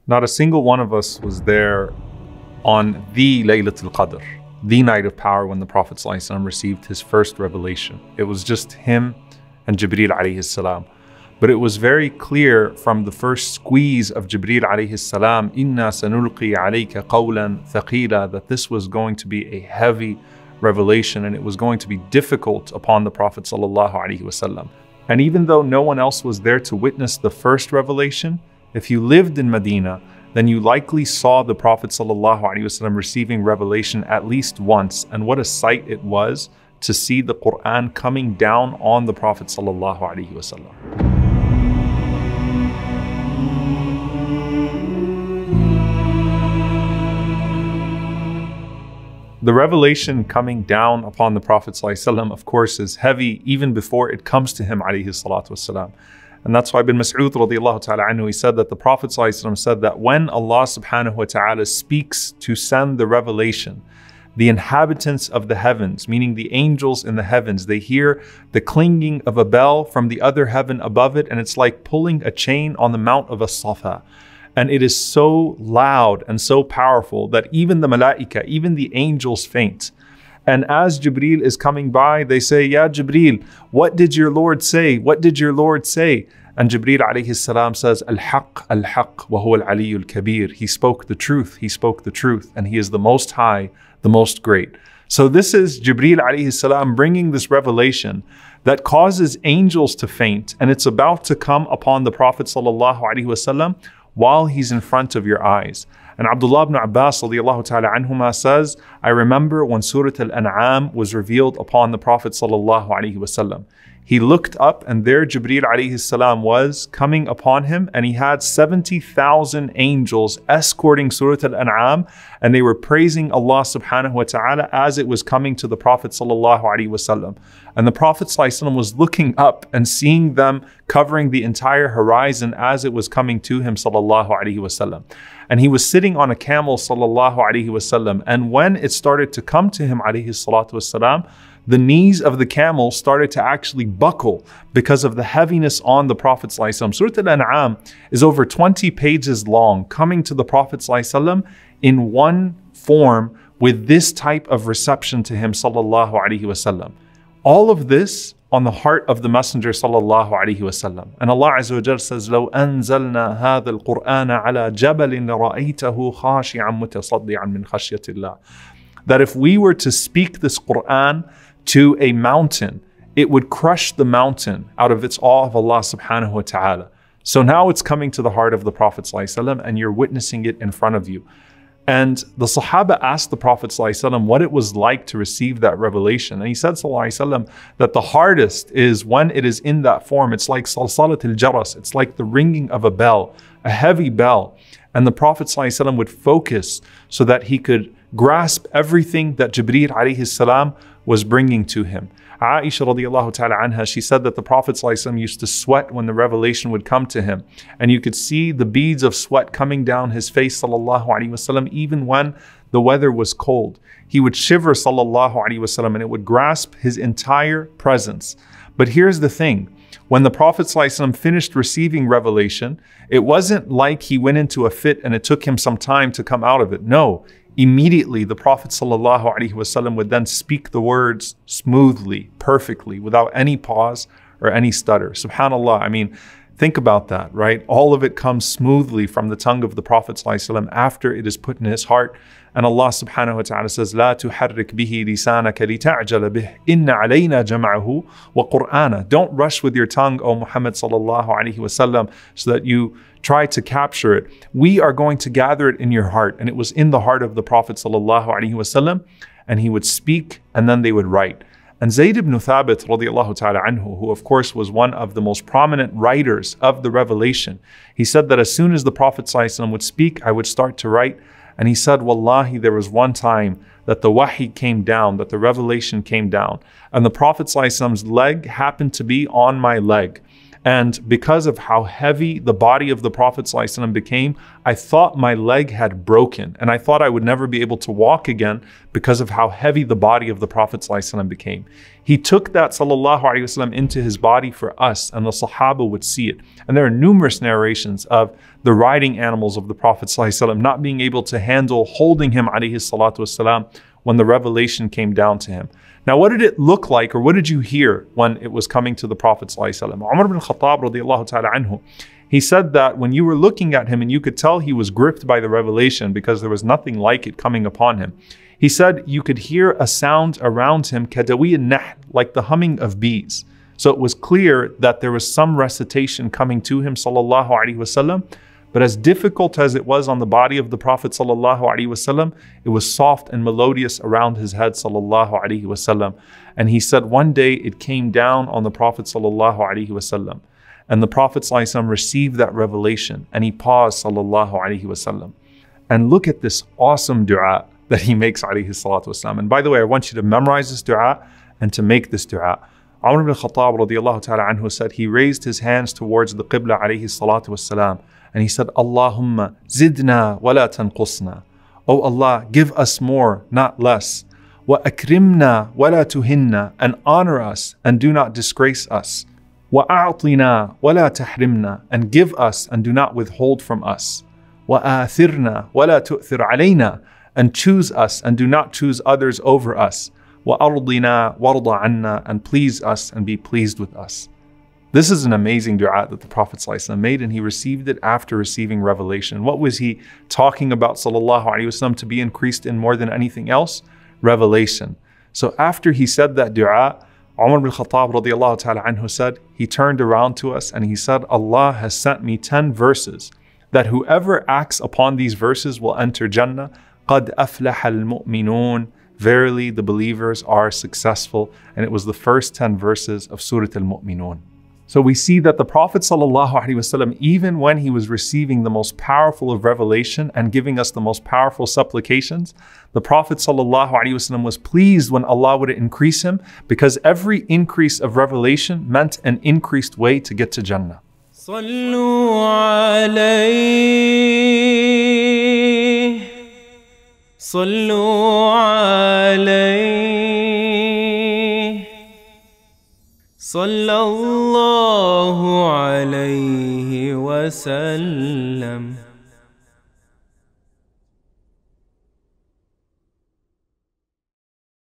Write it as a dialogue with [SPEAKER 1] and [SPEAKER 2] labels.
[SPEAKER 1] Not a single one of us was there on the Laylatul Qadr, the night of power when the Prophet ﷺ received his first revelation. It was just him and Jibreel alayhi salam. But it was very clear from the first squeeze of Jibreel alayhi salam, Inna sanulqi alayka qawlan thaqila, that this was going to be a heavy revelation and it was going to be difficult upon the Prophet sallallahu alaihi wasallam. And even though no one else was there to witness the first revelation, if you lived in Medina, then you likely saw the Prophet ﷺ receiving revelation at least once. And what a sight it was to see the Qur'an coming down on the Prophet ﷺ. The revelation coming down upon the Prophet ﷺ, of course, is heavy even before it comes to him alayhi salatu wasalam. And that's why Ibn Mas'ud radiallahu ta'ala anhu, he said that the Prophet ﷺ said that when Allah subhanahu wa ta'ala speaks to send the revelation, the inhabitants of the heavens, meaning the angels in the heavens, they hear the clinging of a bell from the other heaven above it, and it's like pulling a chain on the mount of a Safa. And it is so loud and so powerful that even the malaika, even the angels faint. And as Jibreel is coming by, they say, Ya Jibreel, what did your Lord say? What did your Lord say? And Jibreel alayhi salam says, Al-Haq, Al-Haq, wa huwa al-Aliyyul Kabir. He spoke the truth, he spoke the truth, and he is the most high, the most great. So this is Jibreel alayhi salam bringing this revelation that causes angels to faint, and it's about to come upon the Prophet sallallahu alaihi wasallam while he's in front of your eyes. And Abdullah ibn Abbas radiallahu ta'ala anhuma says, I remember when Surah Al-An'am was revealed upon the Prophet sallallahu alaihi wasallam. He looked up and there Jibreel alayhi salam was coming upon him, and he had 70,000 angels escorting Surah Al-An'am, and they were praising Allah subhanahu wa ta'ala as it was coming to the Prophet sallallahu alaihi wasallam. And the Prophet sallallahu alaihi wasallam was looking up and seeing them covering the entire horizon as it was coming to him sallallahu alaihi wasallam. And he was sitting on a camel sallallahu alaihi wasallam, and when it started to come to him alayhi salatu wasalam, the knees of the camel started to actually buckle because of the heaviness on the Prophet ﷺ. Surah Al-An'am is over 20 pages long, coming to the Prophet ﷺ in one form with this type of reception to him sallallahu alaihi wasallam. All of this on the heart of the Messenger sallallahu alaihi wasallam. And Allah Azza wa Jalla says, لو أنزلنا هذا القرآن على جبل لرأيته خاشعا متصدعا من خشية الله. That if we were to speak this Qur'an to a mountain, it would crush the mountain out of its awe of Allah subhanahu wa ta'ala. So now it's coming to the heart of the Prophet ﷺ, and you're witnessing it in front of you. And the Sahaba asked the Prophet ﷺ what it was like to receive that revelation. And he said ﷺ that the hardest is when it is in that form. It's like salsalat al-jaras. It's like the ringing of a bell, a heavy bell. And the Prophet ﷺ would focus so that he could grasp everything that Jibreel alayhi salam was bringing to him. Aisha radiallahu ta'ala anha, she said that the Prophet ﷺ used to sweat when the revelation would come to him. And you could see the beads of sweat coming down his face sallallahu alaihi wasallam even when the weather was cold. He would shiver sallallahu alaihi wasallam and it would grasp his entire presence. But here's the thing. When the Prophet ﷺ finished receiving revelation, it wasn't like he went into a fit and it took him some time to come out of it. No. Immediately, the Prophet ﷺ would then speak the words smoothly, perfectly, without any pause or any stutter. SubhanAllah, I mean, think about that, right? All of it comes smoothly from the tongue of the Prophet ﷺ after it is put in his heart. And Allah subhanahu wa ta'ala says, لا تحرك به لسانك لتعجل به إن علينا جمعه وقرآنه. Don't rush with your tongue, O Muhammad sallallahu alaihi wasallam, so that you try to capture it. We are going to gather it in your heart. And it was in the heart of the Prophet sallallahu alaihi wasallam, and he would speak and then they would write. And Zayd ibn Thabit radiallahu ta'ala anhu, who of course was one of the most prominent writers of the revelation, he said that as soon as the Prophet ﷺ would speak, I would start to write. And he said, Wallahi, there was one time that the wahi came down, that the revelation came down, and the Prophet ﷺ's leg happened to be on my leg. And because of how heavy the body of the Prophet ﷺ became, I thought my leg had broken and I thought I would never be able to walk again because of how heavy the body of the Prophet ﷺ became. He took that sallallahu alaihi wasallam into his body for us, and the Sahaba would see it. And there are numerous narrations of the riding animals of the Prophet ﷺ not being able to handle holding him alaihi salatu wasalam when the revelation came down to him. Now, what did it look like, or what did you hear when it was coming to the Prophet ﷺ? Umar ibn Khattab radiallahu ta'ala anhu, he said that when you were looking at him and you could tell he was gripped by the revelation because there was nothing like it coming upon him. He said you could hear a sound around him, kadawi an-nahl, like the humming of bees. So it was clear that there was some recitation coming to him, sallallahu alaihi wasallam. But as difficult as it was on the body of the Prophet sallallahu alaihi wasallam, it was soft and melodious around his head sallallahu alaihi wasallam. And he said one day it came down on the Prophet sallallahu alaihi wasallam, and the Prophet sallallahu alaihi wasallam received that revelation, and he paused sallallahu alaihi wasallam. And look at this awesome dua that he makes alaihi salatu wasallam. And by the way, I want you to memorize this dua and to make this dua. Umar ibn Khattab radiallahu ta'ala anhu said he raised his hands towards the Qibla alaihi salatu wasallam. And he said, Allahumma zidna wa la tanqusna. Oh Allah, give us more, not less. Wa akrimna wa la tuhinna. And honor us and do not disgrace us. Wa a'tina wa la tahrimna. And give us and do not withhold from us. Wa athirna wa la tu'thir alayna. And choose us and do not choose others over us. Wa ardina warda anna. And please us and be pleased with us. This is an amazing dua that the Prophet ﷺ made, and he received it after receiving revelation. What was he talking about, sallallahu alaihi wasallam, to be increased in more than anything else? Revelation. So after he said that dua, Umar ibn Khattab radiallahu ta'ala anhu said, he turned around to us and he said, Allah has sent me 10 verses that whoever acts upon these verses will enter Jannah. قَدْ أَفْلَحَ الْمُؤْمِنُونَ. Verily the believers are successful. And it was the first 10 verses of Surah Al-Mu'minun. So we see that the Prophet ﷺ, even when he was receiving the most powerful of revelation and giving us the most powerful supplications, the Prophet ﷺ was pleased when Allah would increase him, because every increase of revelation meant an increased way to get to Jannah.
[SPEAKER 2] صلوا عليه صلوا عليه صلى الله عليه وسلم.